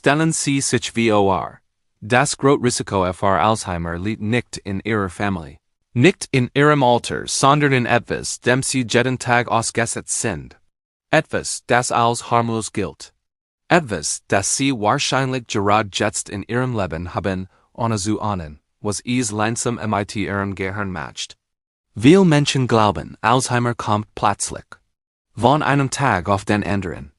Stellen Sie sich vor. Das große Risiko für Alzheimer liegt nicht in Ihrer Familie. Nicht in Ihrem Alter, sondern in etwas, dem Sie jeden Tag ausgesetzt sind. Etwas, das als harmlos gilt. Etwas, das Sie wahrscheinlich gerade jetzt in Ihrem Leben haben, ohne zu ahnen, was es langsam mit Ihrem Gehirn macht. Viele Menschen glauben, Alzheimer kommt plötzlich. Von einem Tag auf den anderen.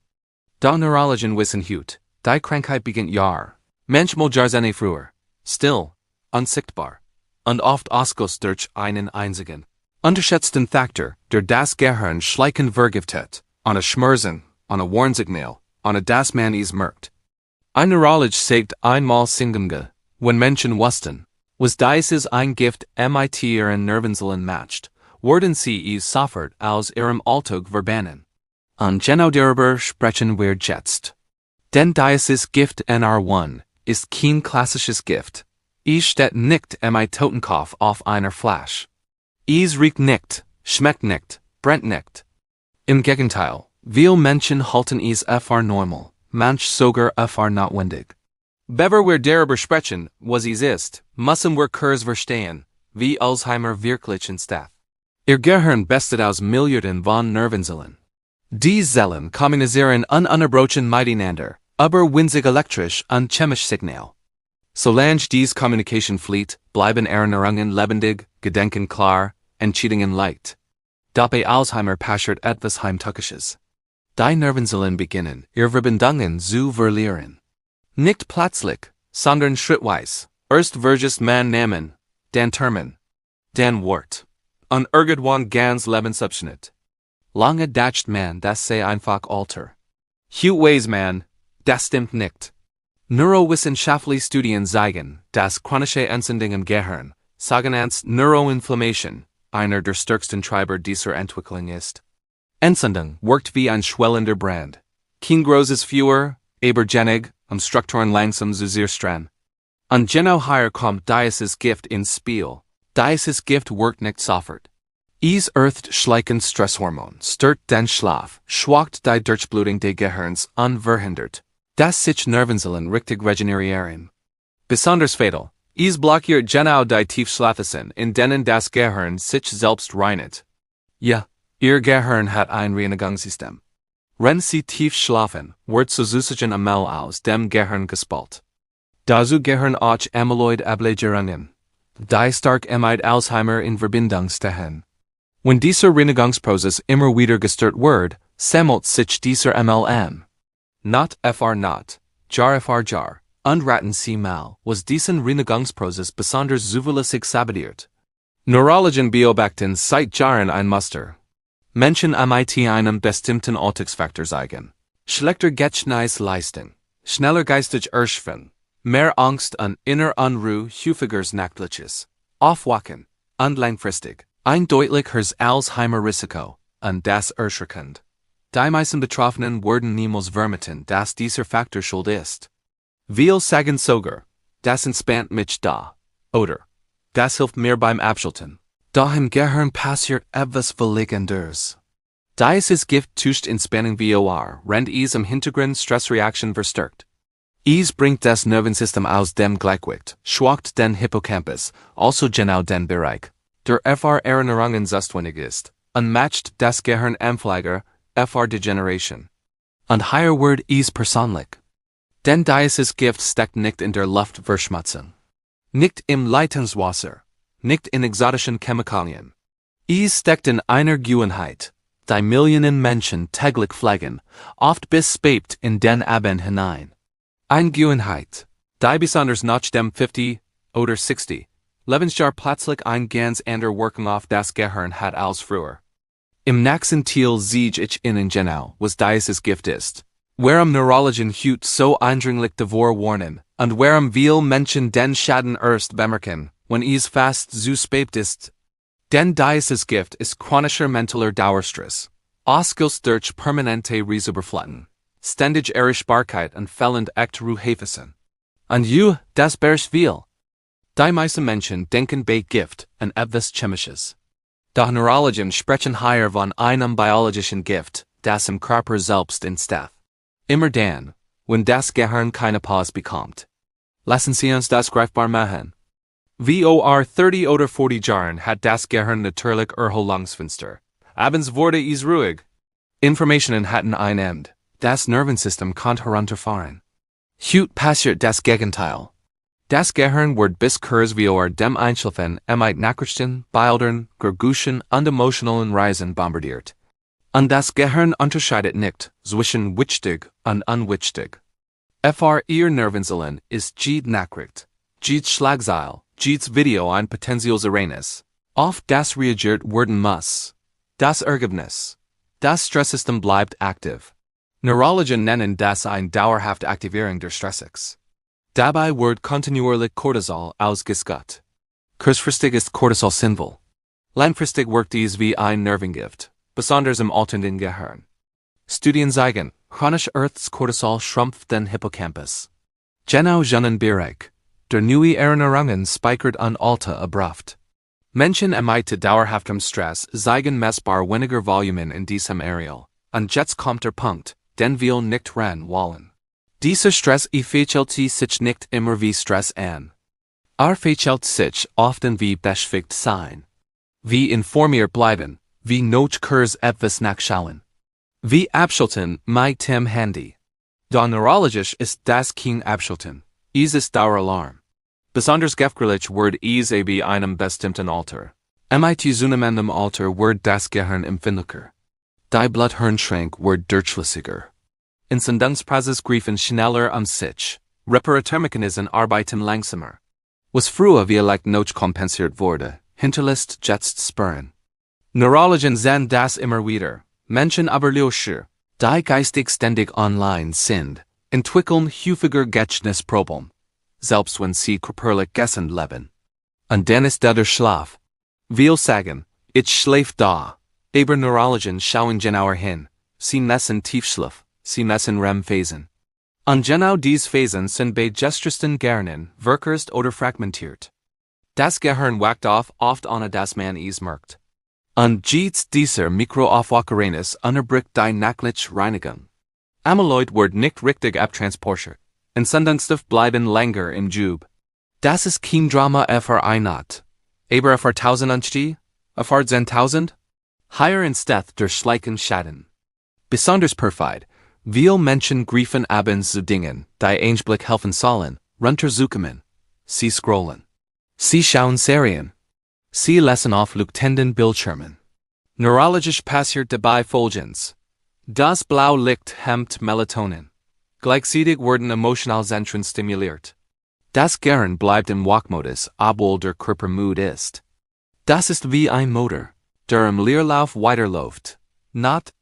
Da Neurologen wissen heute, die Krankheit beginnt Jahre, manchmal Jahrzehnte früher, still, unsichtbar, und oft ausgelöst durch einen einzigen, unterschätzten Faktor, der das Gehirn schleichend vergiftet, ohne Schmerzen, ohne Warnsignal, ohne das man es merkt. Ein Neurolog sagt einmal singende, wenn Menschen wussten, was dieses ein Gift mit ihren Nervenzellen macht, würden sie es sofort aus ihrem Alltag verbannen. Und genau darüber sprechen wir jetzt. Denn dieses Gift NR1 ist kein klassisches Gift. Es steht nicht mit Totenkopf auf einer Flasche. Es riecht nicht, schmeckt nicht, brennt nicht. Im Gegenteil, viele Menschen halten es für normal, manch sogar für notwendig. Bevor wir darüber sprechen, was es ist, müssen wir kurz verstehen, wie Alzheimer wirklich entsteht. Ihr Gehirn besteht aus Milliarden von Nervenzellen. Die Zellen kommunizieren ununterbrochen miteinander, aber winzig elektrisch und chemisch Signal. Solange dies Kommunikation flieht, bleiben Erinnerungen lebendig, Gedenken klar, Entscheidungen leicht. Dabei Alzheimer passiert etwas Heimtückisches. Die Nervenzellen beginnen, ihre Verbindungen zu verlieren. Nicht plötzlich, sondern schrittweise. Erst wird man Namen, dann Termen, dann Wort. Und irgendwann ganz Lebensabschnitt. Lange dacht man, das sei einfach Alter. Heute weiß man, das stimmt nicht. Neurowissenschaftliche Studien zeigen, dass chronische Entzündung im Gehirn, sogenannte Neuroinflammation, einer der stärksten Treiber dieser Entwicklung ist. Entzündung wirkt wie ein schwellender Brand. Kein großes Feuer, aber genig, Strukturen langsam zu zerstreuen. Und genau hier kommt dieses Gift ins Spiel. Dieses Gift wirkt nicht sofort. Es eartht schleichend Stresshormon, stört den Schlaf, schwacht die Durchblutung des Gehirns und verhindert, dass sich Nervenzellen richtig regenerieren. Besonders fatal, es blockiert genau die Tiefschlafphasen, in denen das Gehirn sich selbst reinigt. Ja, Ihr Gehirn hat ein Reinigungssystem. Wenn Sie tief schlafen, wird zusätzlichen Amyl aus dem Gehirn gespult. Dazu gehören auch Amyloid-Ablagerungen, die stark mit Alzheimer in Verbindung stehen. Wenn dieser Reinigungsprozess immer wieder gestört wird, sammelt sich dieser MLM. Not fr not, jar fr jar, und raten Sie mal, was diesen Reinigungsprozess besonders zuverlässig sabotiert. Neurologen beobachten seit Jahren ein Muster. Menschen mit einem bestimmten Alltagsfaktor zeigen. Schlechter Gedächtnisleistung, schneller geistig erschöpfen, mehr Angst und innere Unruhe häufigers Nachtliches, Aufwachen, und langfristig. Ein deutlicheres Alzheimer-Risiko, und das erschreckend. Die meisten Betroffenen werden niemals vermuten, dass dieser Faktor schuld ist. Viele sagen sogar, das entspannt mich da, oder das hilft mir beim Abschalten. Da im Gehirn passiert etwas Verlegendes. Dieses Gift täuscht Entspannung vor, während es im Hintergrund Stressreaktion verstärkt. Es bringt das Nervensystem aus dem Gleichgewicht, schwacht den Hippocampus, also genau den Bereich, der für Erinnerungen zuständig ist, und macht das Gehirn Pfleger, für Degeneration. Und hier wird es persönlich. Denn dieses Gift steckt nicht in der Luftverschmutzung. Nicht im Leitungswasser. Nicht in exotischen Chemikalien. Es steckt in einer Gewohnheit, die Millionen Menschen täglich pflegen, oft bis spät in den Abend hinein. Eine Gewohnheit, die besonders nach dem 50 oder 60 Lebensjahr plötzlich ein ganz andere Wirkung auf das Gehirn hat als früher. Im nächsten Teil sehe ich Ihnen genau, was dieses Gift ist. Warum Neurologen heute so eindringlich davor warnen, und warum viele Menschen den Schaden erst bemerken, wenn es fast zu spät ist. Denn dieses Gift ist chronischer mentaler Dauerstress, ausgelöst durch permanente Reizüberflutung, ständige Erreichbarkeit und fehlend echte Ruhephasen. Und das beherrscht viel. Die meisten Menschen denken bei Gift an etwas Chemisches. Doch Neurologen sprechen hier von einem biologischen Gift, das im Körper selbst entsteht. Immer dann, wenn das Gehirn keine Pause bekommt. Lassen Sie uns das greifbar machen. Vor 30 oder 40 Jahren hat das Gehirn natürlich Erholungsfenster. Abends wurde es ruhig. Informationen hatten ein Ende. Das Nervensystem konnte herunterfahren. Heute passiert das Gegenteil. Das Gehirn wird bis kurz vor dem Einschlafen mit Nachrichten, Bildern, Geräuschen und emotionalen Reisen bombardiert. Und das Gehirn unterscheidet nicht zwischen wichtig und unwichtig. Ihr Nervenzellen ist jede Nachricht, jedes Schlagzeil, jedes Video ein potenzielles Ereignis, auf das reagiert werden muss. Das Ergebnis. Das Stresssystem bleibt aktiv. Neurologen nennen das eine dauerhafte Aktivierung des Stresses. Dabei wird kontinuierlich Cortisol ausgeschüttet. Kurzfristig ist Cortisol sinnvoll. Langfristig wirkt dies wie ein Nervengift, besonders im alternden Gehirn. Studien zeigen, chronisch erhöhtes Cortisol schrumpft den Hippocampus. Genau jenen Bereich, der neue Erinnerungen speichert an alte abrupt. Menschen mit dauerhaftem Stress zeigen messbar weniger Volumen in diesem Areal, und jetzt kommt der Punkt, den wir nicht ran wollen. Dieser Stress verhält sich nicht immer wie Stress an. Verhält sich often wie beschäftigt sein. Wie informiert bleiben, wie noch kurz etwas nachschauen. Wie abschalten mit dem Handy. Da neurologisch ist das kein Abschalten, es ist Daueralarm. Besonders gefährlich wird es bei einem bestimmten Alter. Mit zunehmendem Alter wird das Gehirn empfindlicher. Die Bluthirnschrank wird durchlässiger. Entzündungsprozesse greifen schneller sich. Reparaturmechanismen arbeiten langsamer. Was früher vielleicht noch kompensiert wurde, hinterlässt jetzt Spuren. Neurologen sehen das immer wieder. Menschen aber löscher, die geistig ständig online sind, entwickeln häufiger Gedächtnisprobleme, selbst wenn sie körperlich gesund leben. Und dann ist der Schlaf. Wir sagen, ich schlafe da, aber Neurologen schauen genauer hin, sie messen Tiefschlaf, sie messen REM-Phasen. Und genau diese Phasen sind bei gestressten Gehirnen verkürzt oder fragmentiert. Das Gehirn wacht auf, oft ohne dass man es merkt. Und jedes dieser Mikroaufwachereignis unterbricht die nachtliche Reinigung. Amyloid wird nicht richtig abtransportiert. Entzündungsstoffe bleiben länger im Jub. Das ist kein Drama nicht. Aber 1000 10.000? Higher instead der schleichen Schaden. Besonders perfide, viele Menschen greifen abends zu Dingen, die Einblick helfen sollen, runterzukommen. Sie scrollen. Sie schauen Serien. Sie lesen auf leuchtenden Bildschirmen. Neurologisch passiert dabei Folgendes. Das Blaulicht hemmt Melatonin. Gleichzeitig werden Emotionalzentren stimuliert. Das Gehirn bleibt im Wachmodus, obwohl der Körper müde ist. Das ist wie ein Motor, der im Leerlauf weiterläuft. Not.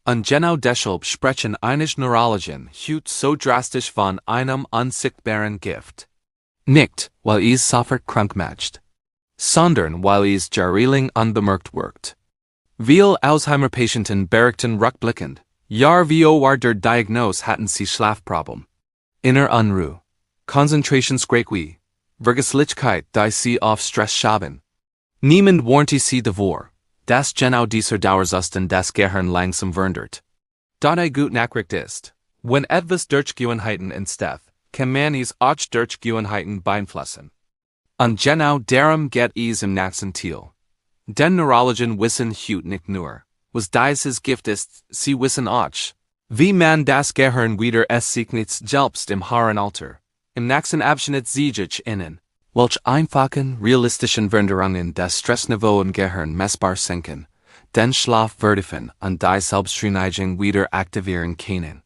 Und genau deshalb sprechen einige Neurologen heute so drastisch von einem unsichtbaren Gift. Nicht, weil es sofort krank macht, sondern weil es jahrelang unbemerkt wirkt. Viele Alzheimer-Patienten berichten rückblickend, Jahre vor der Diagnose hatten sie Schlafproblem. Innere Unruhe, Konzentrationsschwäche, Vergesslichkeit, die sie auf Stress schaben. Niemand warnte sie davor, dass genau dieser Dauerzustand das Gehirn langsam verändert. Da die gute Nachricht ist, wenn etwas durch Gewohnheiten entsteht, kann man es auch durch Gewohnheiten beeinflussen. Und genau darum geht es im nächsten Teil. Den Neurologen wissen heute nicht nur, was dieses Gift ist, sie wissen auch, wie man das Gehirn wieder nicht selbst im hohen Alter. Im nächsten Abschnitt sehe ich Ihnen, welche einfachen, realistischen Veränderungen das Stressniveau im Gehirn messbar senken, den Schlaf vertiefen und die Selbstreinigung wieder aktivieren können.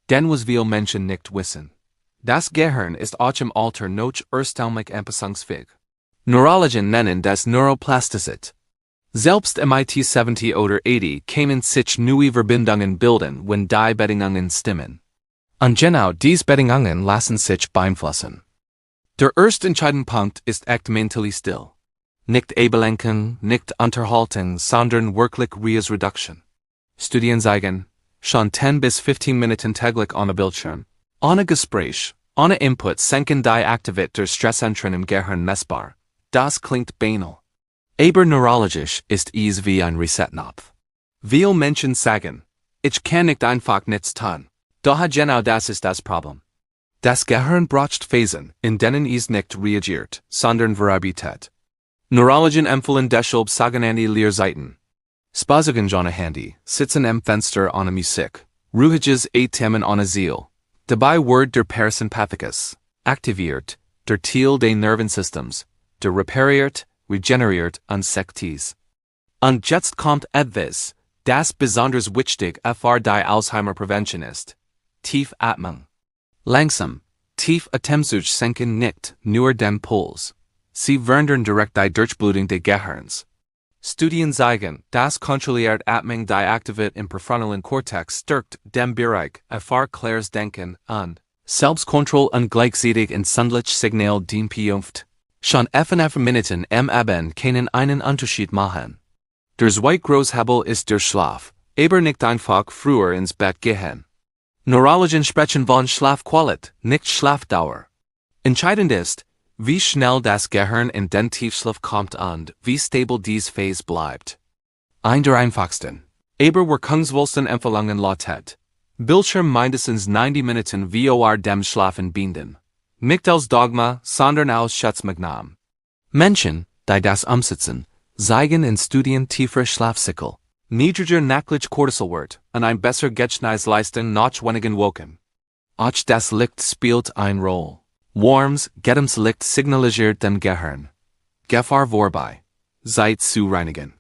Denn was viele Menschen nicht wissen. Das Gehirn ist auch im Alter noch erstaunlich anpassungsfähig. Neurologen nennen das Neuroplastizität. Selbst mit 70 oder 80 können sich neue Verbindungen bilden, wenn die Bedingungen stimmen. Und genau diese Bedingungen lassen sich beeinflussen. Der erste entscheidende Punkt ist echt mentally still. Nicht ablenken, nicht unterhalten, sondern wirklich Reizreduktion. Studien zeigen, schon 10 bis 15 Minuten täglich ohne Bildschirm, ohne Gespräch, ohne Input senken die Aktivität der Stresszentren im Gehirn messbar. Das klingt banal. Aber neurologisch ist es wie ein Resetnopf. Viele Menschen sagen, ich kann nicht einfach nichts tun. Daher genau das ist das Problem. Das Gehirn braucht Phasen, in denen es nicht reagiert, sondern verarbeitet. Neurologen empfehlen deshalb sogenannte Leerzeiten. Spazieren ohne Handy, sitzen am Fenster ohne Musik, ruhiges Atmen ohne Ziel. Dabei wird der Parasympathikus aktiviert, der Teil des Nervensystems, der repariert, regeneriert und sektis. Und jetzt kommt etwas, das besonders wichtig für die Alzheimer-Prävention ist. Tiefatmung. Langsam, tief Atemzug senken nicht nur den Puls. Sie verändern direkt die Durchblutung des Gehirns. Studien zeigen, dass kontrolliert Atmung die Aktivität im präfrontalen Kortex stärkt, dem Bereich für klares Denken und Selbstkontrolle und gleichzeitig ein sundliches Signal dient. Schon 5 Minuten am Abend können einen Unterschied machen. Der zweite Großhebel ist der Schlaf, aber nicht einfach früher ins Bett gehen. Neurologen sprechen von Schlafqualität, nicht Schlafdauer. Entscheidend ist, wie schnell das Gehirn in den Tiefschlaf kommt und wie stabil diese Phase bleibt. Ein der einfachsten, aber wirkungsvollsten Empfehlungen lautet: Bildschirm mindestens 90 Minuten vor dem Schlafen binden. Nicht als Dogma, sondern als Schutzmaßnahme. Menschen, die das umsetzen, zeigen in Studien tiefere Schlafcycle, niedriger nächtlicher Cortisolwert und ein besser Gedächtnisleistung nach wenigen Wochen. Auch das Licht spielt eine Rolle. Warmes, Licht signalisiert dem Gehirn Gefahr vorbei, Zeit zu reinigen.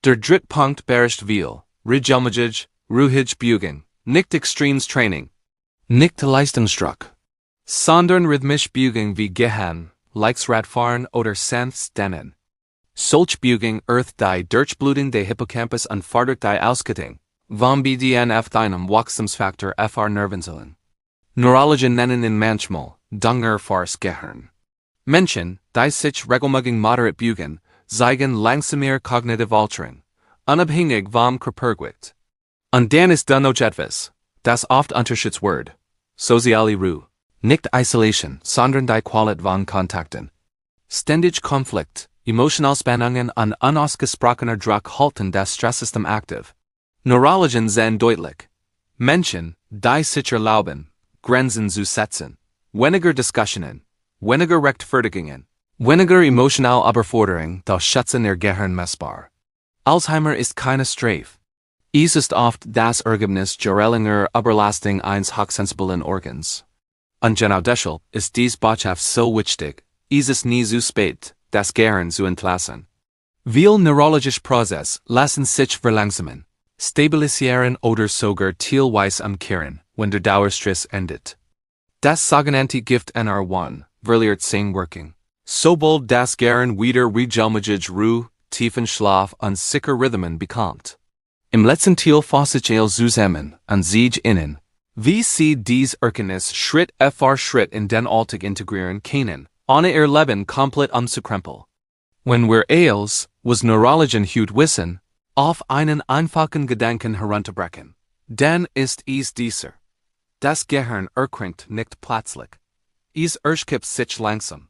Der dritte Punkt beherrscht viel, regelmäßig, ruhig Bügeln, nicht extremes Training, nicht Leistungsdruck, sondern rhythmisch Bügeln wie Gehen, Radfahren oder sanftes Dehnen. Solch Bügeln earth die Durchblutung des Hippocampus und fördert die Ausschüttung von BDNF, deinem Wachstumsfaktor für Nervenzellen. Neurologen nennen ihn manchmal Dünger fürs Gehirn. Menschen, die sich regelmäßig moderat bügeln, zeigen langsamer kognitive Alterung, unabhängig vom Körpergewicht. Und dann ist da noch etwas, das oft unterschätzt wird: soziale Ruhe. Nicht Isolation, sondern die Qualität von Kontakten. Ständig Konflikt, Emotionalspannungen und unausgesprochener Druck halten das Stresssystem aktiv. Neurologen sehen deutlich: Menschen, die sich erlauben, Grenzen zu setzen, weniger Diskussionen, weniger Rechtfertigungen, weniger emotional Überforderung, das schätzen ihr Gehirn messbar. Alzheimer ist keine Strafe. Es ist oft das Ergebnis jahrelänger Überlastung eines hochsensiblen Organs. Und genau deshalb ist dies Botschaft so wichtig: es ist nie zu spät, das Gehirn zu entlassen. Viele neurologische Prozesse lassen sich verlangsamen, stabilisieren oder sogar teilweise umkehren, wenn der Dauerstress endet. Das sogenannte Gift NR1 verliert sein Wirken, sobald das Gehirn wieder regelmäßig Ruhe, tiefen Schlaf und sichere Rhythmen bekommt. Im letzten Teil fasse ich zusammen und sehe Ihnen, wie Sie dies Erkenntnis Schritt für Schritt in den Alltag integrieren können, ohne Ihr Leben komplett umzukrempeln. Wenn wir alles, was Neurologen heute wissen, auf einen einfachen Gedanken herunterbrechen, dann ist es dieser: Das Gehirn erkrankt nicht plötzlich. Es erschöpft sich langsam.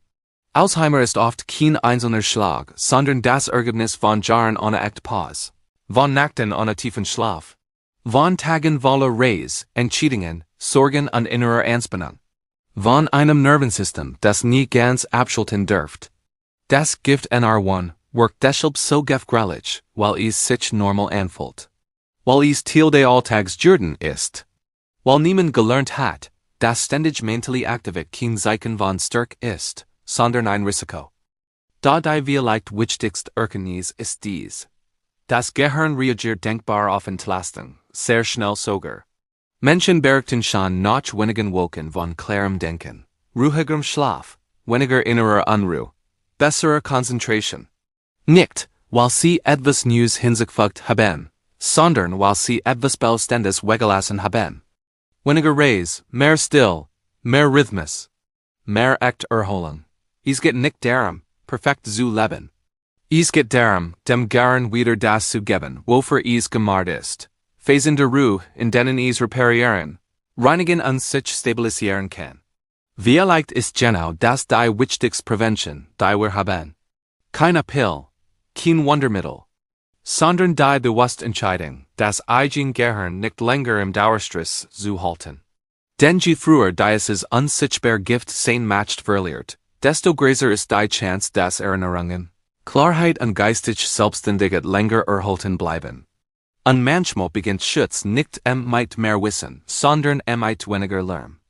Alzheimer ist oft kein einzelner Schlag, sondern das Ergebnis von Jahren ohne echte Pause, von Nächten ohne tiefen Schlaf, von Tagen voller Reis, Entscheidungen, Sorgen und innerer Anspannung, von einem Nervensystem, das nie ganz abschalten dürft. Das Gift NR1 wirkt deshalb so gefährlich, weil es sich normal anfühlt, weil es Teil des Alltagsjürden ist, weil niemand gelernt hat, dass ständig mentally aktiviert kein Zeichen von Stärke ist, sondern ein Risiko. Da die vielleicht wichtigste Erkenntnis ist dies: Das Gehirn reagiert denkbar auf Entlastung, sehr schnell sogar. Menschen berichten schon nach wenigen Wochen von klarem Denken, ruhigerem Schlaf, weniger innerer Unruhe, besserer Konzentration. Nicht, weil sie etwas Neues hinzugefügt haben, sondern weil sie etwas Beständiges weggelassen haben. Weniger Reis, mehr Still, mehr Rhythmus, mehr echte Erholung. Es geht nicht darum, perfekt zu leben. Es geht darum, dem Gehirn wieder das zu geben, wofür es gemacht ist. Phasen der Ruhe, in denen es reparieren, reinigen und sich stabilisieren kann. Vielleicht ist genau das die wichtigste Prävention, die wir haben. Keine Pill, kein Wundermittel, sondern die bewusste Entscheidung, das eigene Gehirn nicht länger im Dauerstress zu halten. Den je früher dieses unsichtbare Gift sein macht verliert, desto größer ist die Chance, dass Erinnerungen, Klarheit und geistig Selbstständigkeit länger erhalten bleiben. Und manchmal beginnt Schutz nicht mit mehr Wissen, sondern mit weniger Lärm.